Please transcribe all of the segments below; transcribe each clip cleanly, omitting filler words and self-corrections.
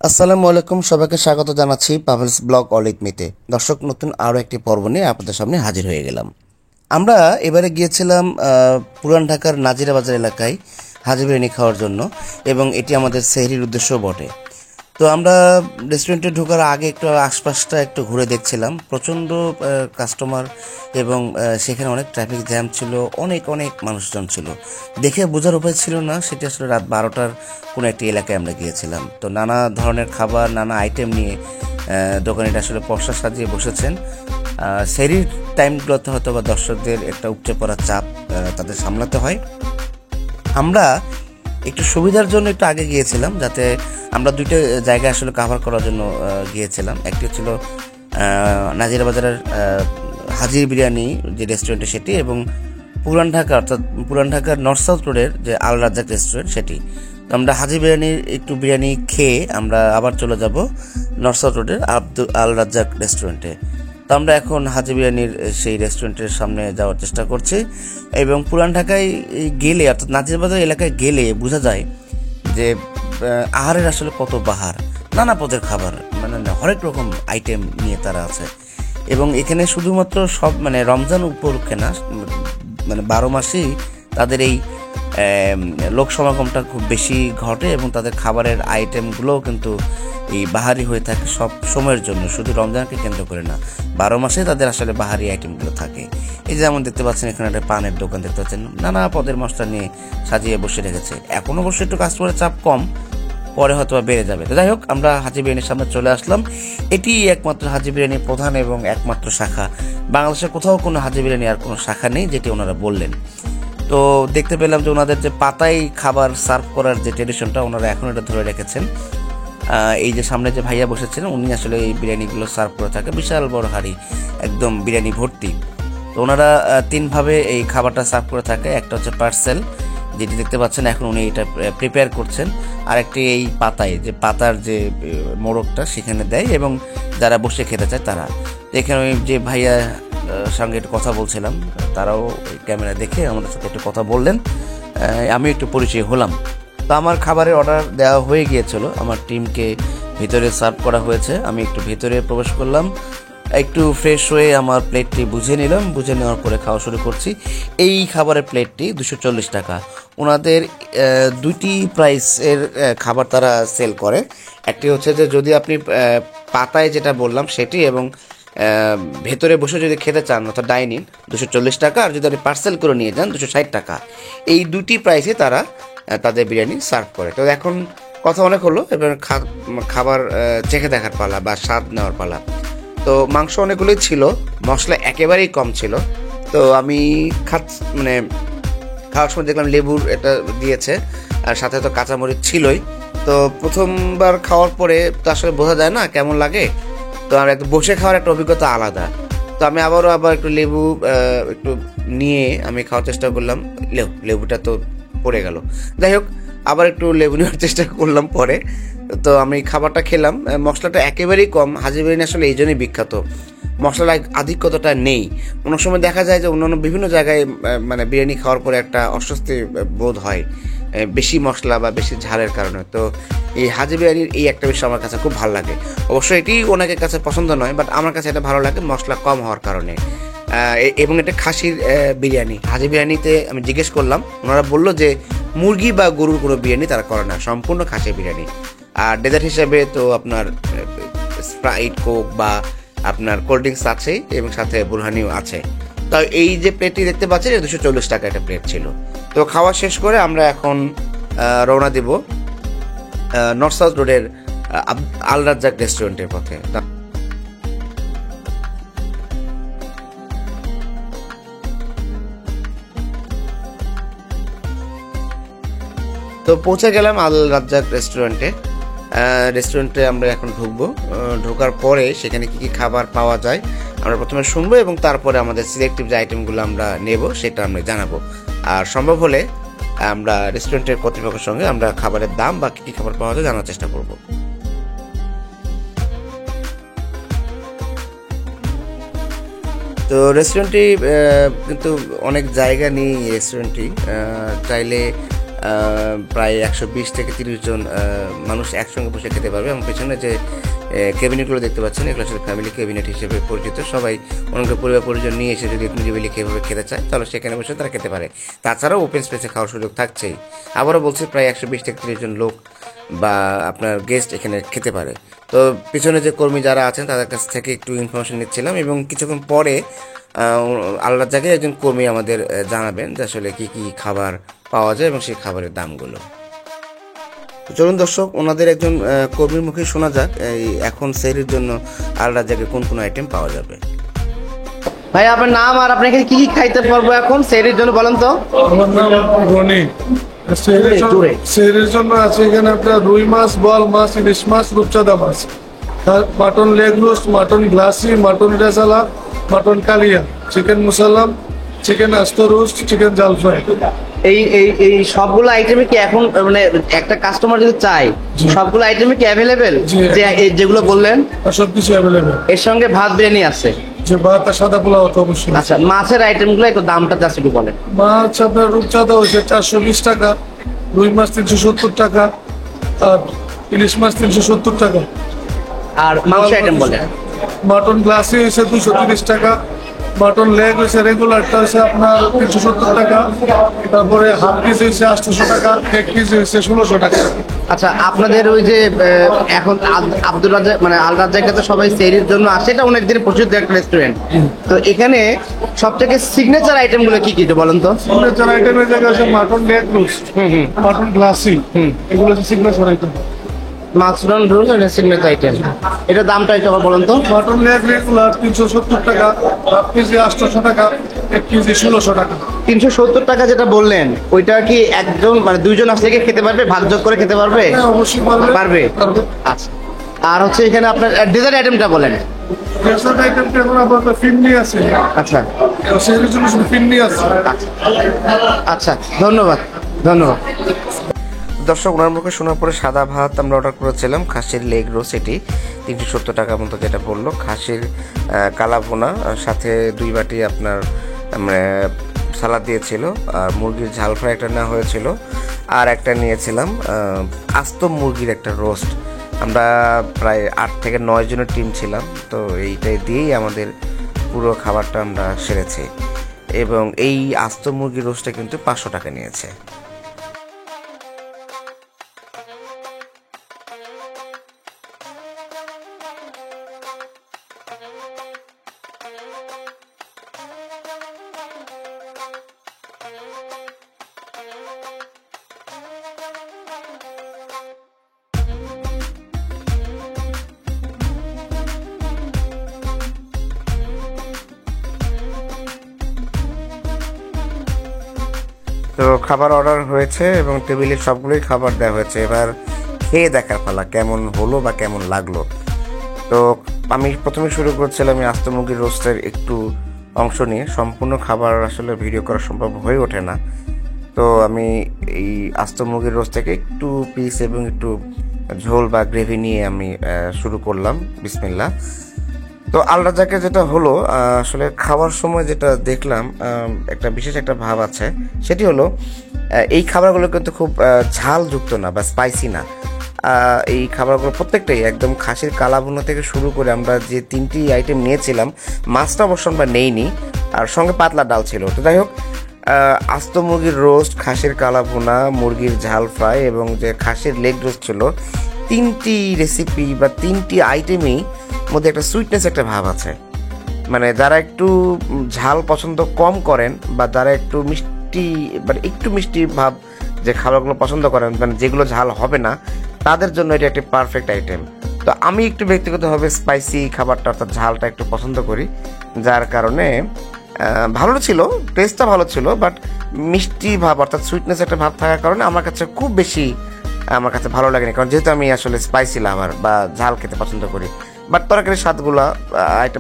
আসসালামু আলাইকুম, সবাইকে স্বাগত জানাচ্ছি পাভেলস ব্লগ অল উইথ মিতে। দর্শক, নতুন আরও একটি পর্ব নিয়ে আপনাদের সামনে হাজির হয়ে গেলাম। আমরা এবারে গিয়েছিলাম পুরান ঢাকার নাজিরা বাজার এলাকায় হাজি বিরিয়ানি খাওয়ার জন্য, এবং এটি আমাদের সেহরির উদ্দেশ্যও বটে। তো আমরা রেস্টুরেন্টে ঢোকার আগে একটু আশপাশটা একটু ঘুরে দেখছিলাম। প্রচণ্ড কাস্টমার, এবং সেখানে অনেক ট্রাফিক জ্যাম ছিল, অনেক অনেক মানুষজন ছিল। দেখে বোঝার উপায় ছিল না সেটি আসলে রাত 12টার কোনো একটি এলাকায় আমরা গিয়েছিলাম। তো নানা ধরনের খাবার, নানা আইটেম নিয়ে দোকানিটা আসলে পসরা সাজিয়ে বসেছেন। সেহরির টাইমগুলোতে হয়তো বা দর্শকদের একটা উপচে পড়া চাপ তাদের সামলাতে হয়। আমরা একটু সুবিধার জন্য একটু আগে গিয়েছিলাম, যাতে আমরা দুইটা জায়গায় আসলে কাভার করার জন্য গিয়েছিলাম। একটি ছিল নাজিরা বাজারের হাজির বিরিয়ানি যে রেস্টুরেন্টে সেটি, এবং পুরান ঢাকা অর্থাৎ পুরান ঢাকার নর্থ সাউথ রোডের যে আল রাজ্জাক রেস্টুরেন্ট সেটি। তো আমরা হাজি বিরিয়ানির একটু বিরিয়ানি খেয়ে আমরা আবার চলে যাব নর্থ সাউথ রোডের আল রাজ্জাক রেস্টুরেন্টে। তো আমরা এখন হাজি বিরিয়ানির সেই রেস্টুরেন্টের সামনে যাওয়ার চেষ্টা করছি, এবং পুরান ঢাকায় গেলে অর্থাৎ নাজিরবাজার এলাকায় গেলে বোঝা যায় যে আহারের আসলে কত বাহার। নানা পদের খাবার, মানে হরেক রকম আইটেম নিয়ে তারা আছে। এবং এখানে শুধুমাত্র সব রমজান উপলক্ষে না, 12 মাসেই তাদের এই লোক সমাগমটা খুব বেশি ঘটে, এবং তাদের খাবারের আইটেমগুলোও কিন্তু এই বাহারি হয়ে থাকে সব সময়ের জন্য, শুধু রমজানকে কেন্দ্র করে না, 12 মাসে তাদের আসলে বাহারি আইটেমগুলো থাকে। এই যেমন দেখতে পাচ্ছেন এখানে একটা পানের দোকান দেখতে পাচ্ছেন, নানা পদের মশলা নিয়ে সাজিয়ে বসে রেখেছে। এখন অবশ্যই একটু কাস্টমারের চাপ কম, পরে হয়তো বেড়ে যাবে। তো যাই হোক, আমরা হাজি বিরিয়ানির সামনে চলে আসলাম। এটি একমাত্র হাজি বিরিয়ানির প্রধান এবং একমাত্র শাখা। বাংলাদেশের কোথাও কোনো হাজি বিরিয়ানি আর কোনো শাখা নেই, যেটি ওনারা বললেন। তো দেখতে পেলাম যে ওনাদের যে পাতায় খাবার সার্ভ করার যে ট্রেডিশনটা, ওনারা এখন এটা ধরে রেখেছেন। এই যে সামনে যে ভাইয়া বসেছেন, উনি আসলে এই বিরিয়ানিগুলো সার্ভ করে থাকে, বিশাল বড় হাঁড়ি, একদম বিরিয়ানি ভর্তি। তো ওনারা 3ভাবে এই খাবারটা সার্ভ করে থাকে। একটা হচ্ছে পার্সেল, যেটি দেখতে পাচ্ছেন এখন উনি এটা প্রিপেয়ার করছেন। আর একটি এই পাতায়, যে পাতার যে মোড়কটা সেখানে দেয়, এবং যারা বসে খেতে চায় তারা। এখানে ওই যে ভাইয়া সঙ্গে একটু কথা বলছিলাম, তারাও ক্যামেরা দেখে আমাদের সাথে একটু কথা বললেন, আমি একটু পরিচয় হলাম। তো আমার খাবারের অর্ডার দেওয়া হয়ে গিয়েছিল, আমার টিমকে ভিতরে সার্ভ করা হয়েছে। আমি একটু ভিতরে প্রবেশ করলাম, একটু ফ্রেশ হয়ে আমার প্লেটটি বুঝে নিলাম। বুঝে নেওয়ার পরে খাওয়া শুরু করছি। এই খাবারের প্লেটটি 240 টাকা। ওনাদের দুইটি প্রাইসের খাবার তারা সেল করে। একটি হচ্ছে যে যদি আপনি পাতায় যেটা বললাম সেটি, এবং ভেতরে বসে যদি খেতে চান অর্থাৎ ডাইনিং, 240 টাকা। আর যদি আপনি পার্সেল করে নিয়ে যান 260 টাকা। এই দুটি প্রাইসে তারা তাদের বিরিয়ানি সার্ভ করে। তো এখন কথা অনেক হলো, এবার খাবার চেখে দেখার পালা বা স্বাদ নেওয়ার পালা। তো মাংস অনেকগুলোই ছিল, মশলা একেবারেই কম ছিল। তো আমি খাওয়ার সময় দেখলাম লেবুর এটা দিয়েছে, আর সাথে তো কাঁচামরিচ ছিলই। তো প্রথমবার খাওয়ার পরে তো আসলে বোঝা যায় না কেমন লাগে। তো আমার একটু বসে খাওয়ার একটা অভিজ্ঞতা আলাদা। তো আমি আবার একটু লেবু একটু নিয়ে আমি খাওয়ার চেষ্টা করলাম। লেবুটা তো পড়ে গেল। যাই হোক, আবার একটু লেবু নেওয়ার চেষ্টা করলাম পরে। তো আমি খাবারটা খেলাম, মশলাটা একেবারেই কম। হাজি বিরিয়ানি আসলে এই জন্যই বিখ্যাত, মশলার আধিক্যতাটা নেই। অনেক সময় দেখা যায় যে অন্যান্য বিভিন্ন জায়গায় বিরিয়ানি খাওয়ার পরে একটা অস্বস্তি বোধ হয় বেশি মশলা বা বেশি ঝালের কারণে। তো এই হাজি বিরিয়ানির এই একটা বিষয় আমার কাছে খুব ভালো লাগে। অবশ্যই এটি অনেকের কাছে পছন্দ নয়, বাট আমার কাছে এটা ভালো লাগে মশলা কম হওয়ার কারণে। এবং এটা খাসির বিরিয়ানি। হাজি বিরিয়ানিতে আমি জিজ্ঞেস করলাম, ওনারা বললো যে মুরগি বা গরুর কোনো বিরিয়ানি তারা করে না, সম্পূর্ণ খাসির বিরিয়ানি। আর ডেজার্ট হিসেবে তো আপনার স্প্রাইট, কোক বা আপনার কোল্ড ড্রিঙ্কস আছে, এবং সাথে বুরহানিও আছে। তো এই যে প্লেটটি দেখতে পাচ্ছেন 240 টাকা একটা প্লেট ছিল। তো খাওয়া শেষ করে আমরা এখন রওনা দিব নর্থ সাউথ রোডের আল রাজ্জাক রেস্টুরেন্টের পথে। তো পৌঁছে গেলাম আল রাজ্জাক রেস্টুরেন্টে আমরা এখন ঢুকবো। ঢোকার পরে সেখানে কি কি খাবার পাওয়া যায় আমরা প্রথমে শুনবো, এবং তারপরে আমাদের সিলেক্টিভ যে আইটেমগুলো আমরা নেব সেটা আমরা জানাবো। আর সম্ভব হলে আমরা রেস্টুরেন্টের কর্তৃপক্ষের সঙ্গে আমরা খাবারের দাম বা কি কি খাবার পাওয়া যায় জানার চেষ্টা করব। তো রেস্টুরেন্টটি কিন্তু অনেক জায়গা নিয়ে রেস্টুরেন্টটি, চাইলে প্রায় 120 থেকে 30 জন মানুষ একসঙ্গে বসে খেতে পারবে। এবং পেছনে যে ক্যাবিনেটগুলো দেখতে পাচ্ছেন এগুলো আসলে ফ্যামিলি ক্যাবিনেট হিসেবে পরিচিত। সবাই অনেক পরিবার পরিজন নিয়ে এসে যদি নিরিবিলি কীভাবে খেতে চায় তাহলে সেখানে বসে তারা খেতে পারে। তাছাড়াও ওপেন স্পেসে খাওয়ার সুযোগ থাকছেই। আবারও বলছি, প্রায় 120 থেকে 30 জন লোক বা আপনার গেস্ট এখানে খেতে পারে। তো পিছনে যে কর্মী যারা আছেন তাদের কাছ থেকে একটু ইনফরমেশন নিচ্ছিলাম, এবং কিছুক্ষণ পরে আল্লাহর জায়গায় একজন কর্মী আমাদের জানাবেন যে আসলে কী কী খাবার পাওয়া যায় এবং সেই খাবারের দামগুলো। চলুন দর্শক, ওনাদের একজন কর্মীর মুখে শোনা যাক এই এখন সেহরির জন্য আল্লাহর জায়গায় কোন কোন আইটেম পাওয়া যাবে। ভাই আপনার নাম আর আপনাকে কি কি খাইতে পারবো এখন সেহরির জন্য বলেন তো। আমার নাম রনি। সেহরির জন্য আছে এখানে আপনার রুই মাছ, বল মাছ, ইলিশ মাছ, রূপচাঁদা মাছ, মাটন লেগ রোস্ট, মাটন গ্লাসি, মাটন রেজালা, মাটন কালিয়া, চিকেন মুসাল্লাম, চিকেন আস্ত রোস্ট, চিকেন জাল ফ্রাই। এই এই এই সবগুলো আইটেমে কি এখন মানে একটা কাস্টমার যদি চায় সবগুলো আইটেমে কি অ্যাভেলেবেল, যে যেগুলো বললেন সবকিছু অ্যাভেলেবেল। এর সঙ্গে ভাত বিরিয়ানি আছে, যে ভাত আর সাদা পোলাও তো অবশ্যই। আচ্ছা মাছের আইটেমগুলো একটু দামটা জাস্ট একটু বলেন। মাছ আপনার রূপচাঁদা হয়েছে 420 টাকা, রুই মাছ 370 টাকা, আর ইলিশ মাছ 370 টাকা। আর মাংস আইটেম বলেন। মাটন গ্লাসি হয়েছে 230 টাকা, মাটন লেগ হয়েছে রেগুলারটা হয়েছে আপনার 370 টাকা, তারপরে হাফ পিস হয়েছে 800 টাকা, এক পিস হয়েছে 1600 টাকা। আচ্ছা আপনাদের ওই যে এখন আব্দুল রাজ্জাক মানে আল রাজ্জাকে তো সবাই সেহরির জন্য আসে, এটা অনেক দিনের প্রসিদ্ধ একটা রেস্টুরেন্ট। তো এখানে সবথেকে সিগনেচার আইটেম গুলো কি কি বলেন তো। সিগনেচার আইটেমের জায়গায় আছে mutton leg roast, mutton glassy, এগুলো হচ্ছে সিগনেচার আইটেম। মাছরন রোল এটা সিগনেচার আইটেম, এটা দামটা একটু আবার বলেন তো। মাটন লেগ রেগুলার 370 টাকা, হাফ কেজি 800 টাকা, এক কেজি 1600 টাকা। 370 টাকা যেটা বললেন ওইটা কি একজন মানে দুইজন আসলে কি খেতে পারবে, ভাগযোগ করে খেতে পারবে? হ্যাঁ অবশ্যই পারবে। আচ্ছা আর হচ্ছে এখানে আপনার ডেজার্ট আইটেমটা বলেন। ডেজার্ট আইটেমটা এখন আপনার ফিন্নি আছে। আচ্ছা সেটার জন্য শুধু ফিন্নি আছে। আচ্ছা ধন্যবাদ ধন্যবাদ। দর্শক, ওনার মুখে শোনার পরে সাদা ভাত আমরা অর্ডার করেছিলাম, খাসির লেগ রোস্ট এটি 370 টাকার মতো যেটা বললো, খাসির কালাভুনা সাথে 2 বাটি আপনার সালাদ দিয়েছিল, আর মুরগির ঝাল ফ্রাই একটা নেওয়া হয়েছিল, আর একটা নিয়েছিলাম আস্ত মুরগির একটা রোস্ট। আমরা প্রায় 8 থেকে 9 জনের টিম ছিলাম, তো এইটাই দিয়েই আমাদের পুরো খাবারটা আমরা সেরেছি। এবং এই আস্ত মুরগির রোস্টটা কিন্তু 500 টাকা নিয়েছে। তো খাবার অর্ডার হয়েছে এবং টেবিলে সবগুলোই খাবার দেওয়া হয়েছে। এবার খেয়ে দেখার পালা কেমন হলো বা কেমন লাগলো। তো আমি প্রথমে শুরু করছিলাম এই আস্ত মুরগির রোস্টের একটু অংশ নিয়ে। সম্পূর্ণ খাবার আসলে ভিডিও করা সম্ভব হয়ে ওঠে না, তো আমি এই আস্ত মুরগির রোস্ট থেকে একটু পিস এবং একটু ঝোল বা গ্রেভি নিয়ে আমি শুরু করলাম। বিসমিল্লাহ। তো আল রাজ্জাকে যেটা হলো আসলে খাওয়ার সময় যেটা দেখলাম একটা বিশেষ একটা ভাব আছে, সেটি হলো এই খাবারগুলো কিন্তু খুব ঝালযুক্ত না বা স্পাইসি না। এই খাবারগুলো প্রত্যেকটাই একদম খাসির কালাভুনা থেকে শুরু করে আমরা যে 3টি আইটেম নিয়েছিলাম, মাছটা অবশ্য আমরা নেইনি, আর সঙ্গে পাতলা ডাল ছিল। তো যাই হোক, আস্ত মুরগির রোস্ট, খাসির কালাভুনা, মুরগির ঝাল ফ্রাই এবং যে খাসির লেগ রোস্ট ছিল, 3টি রেসিপি বা 3টি আইটেমই মধ্যে একটা সুইটনেস একটা ভাব আছে। মানে যারা একটু ঝাল পছন্দ কম করেন বা যারা একটু মিষ্টি মানে একটু মিষ্টি ভাব যে খাবারগুলো পছন্দ করেন, মানে যেগুলো ঝাল হবে না, তাদের জন্য এটা একটি পারফেক্ট আইটেম। তো আমি একটু ব্যক্তিগতভাবে স্পাইসি খাবারটা অর্থাৎ ঝালটা একটু পছন্দ করি, যার কারণে ভালো ছিল, টেস্টটা ভালো ছিল, বাট মিষ্টি ভাব অর্থাৎ সুইটনেস একটা ভাব থাকার কারণে আমার কাছে খুব বেশি আমার কাছে ভালো লাগেনি, কারণ যেহেতু আমি আসলে স্পাইসি লাভার বা ঝাল খেতে পছন্দ করি। বাট তরকারির স্বাদগুলো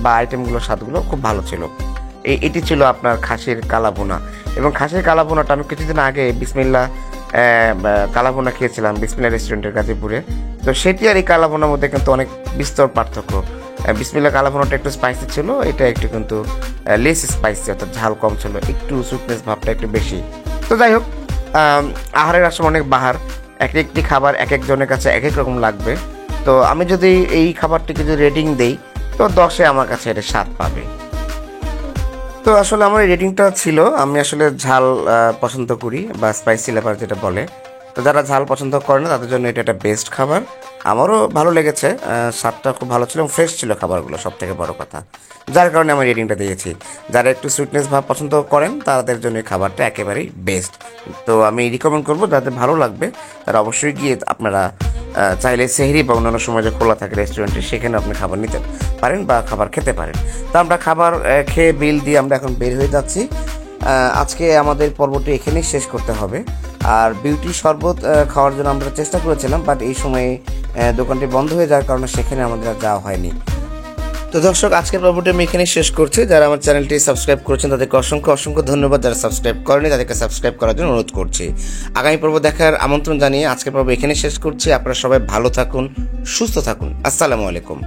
বা আইটেমগুলোর স্বাদগুলো খুব ভালো ছিল। এটি ছিল আপনার খাসির কালাভুনা। এবং খাসির কালাভুনাটা আমি কিছুদিন আগে বিসমিল্লাহ কালাভুনা খেয়েছিলাম বিসমিল্লাহ রেস্টুরেন্টের গাজীপুরে। তো সেটি আর এই কালাভুনার মধ্যে কিন্তু অনেক বিস্তর পার্থক্য। বিসমিল্লাহ কালাভুনাটা একটু স্পাইসি ছিল, এটা একটু কিন্তু লেস স্পাইসি অর্থাৎ ঝাল কম ছিল, একটু সুইটনেস ভাবটা একটু বেশি। তো যাই হোক, আহারের আসলে অনেক বাহার, এক একটি খাবার এক একজনের কাছে এক এক রকম লাগবে। তো আমি যদি এই খাবারটিকে যদি রেটিং দেই তো 10-এ আমার কাছে এটা 7 পাবে। তো আসলে আমার এই রেটিংটা ছিল, আমি আসলে ঝাল পছন্দ করি বা স্পাইসি লাভার যেটা বলে। তো যারা ঝাল পছন্দ করে না তাদের জন্য এটা একটা বেস্ট খাবার। আমারও ভালো লেগেছে, স্বাদটা খুব ভালো ছিল, ফ্রেশ ছিল খাবারগুলো, সব থেকে বড় কথা, যার কারণে আমি রেটিংটা দিয়েছি। যারা একটু সুইটনেস ভাব পছন্দ করেন তাদের জন্য এই খাবারটা একেবারেই বেস্ট। তো আমি রিকমেন্ড করবো, যাদের ভালো লাগবে তারা অবশ্যই গিয়ে আপনারা চাইলে সেহরি বা অন্যান্য সময় যে খোলা থাকে রেস্টুরেন্টে সেখানে আপনি খাবার নিতে পারেন বা খাবার খেতে পারেন। তো আমরা খাবার খেয়ে বিল দিয়ে আমরা এখন বের হয়ে যাচ্ছি। আজকে আমাদের পর্বটি এখানেই শেষ করতে হবে। আর বিউটি শরবত খাওয়ার জন্য আমরা চেষ্টা করেছিলাম, বাট এই সময়ে দোকানটি বন্ধ হয়ে যাওয়ার কারণে সেখানে আমাদের আর যাওয়া হয়নি। তো দর্শক, আজকের পর্বটি আমি এখানেই শেষ করছি। যারা আমার চ্যানেলটি সাবস্ক্রাইব করেছেন তাদেরকে অসংখ্য অসংখ্য ধন্যবাদ। যারা সাবস্ক্রাইব করেনি তাদেরকে সাবস্ক্রাইব করার জন্য অনুরোধ করছি। আগামী পর্ব দেখার আমন্ত্রণ জানিয়ে আজকের পর্ব এখানে শেষ করছি। আপনারা সবাই ভালো থাকুন, সুস্থ থাকুন। আসসালামু আলাইকুম।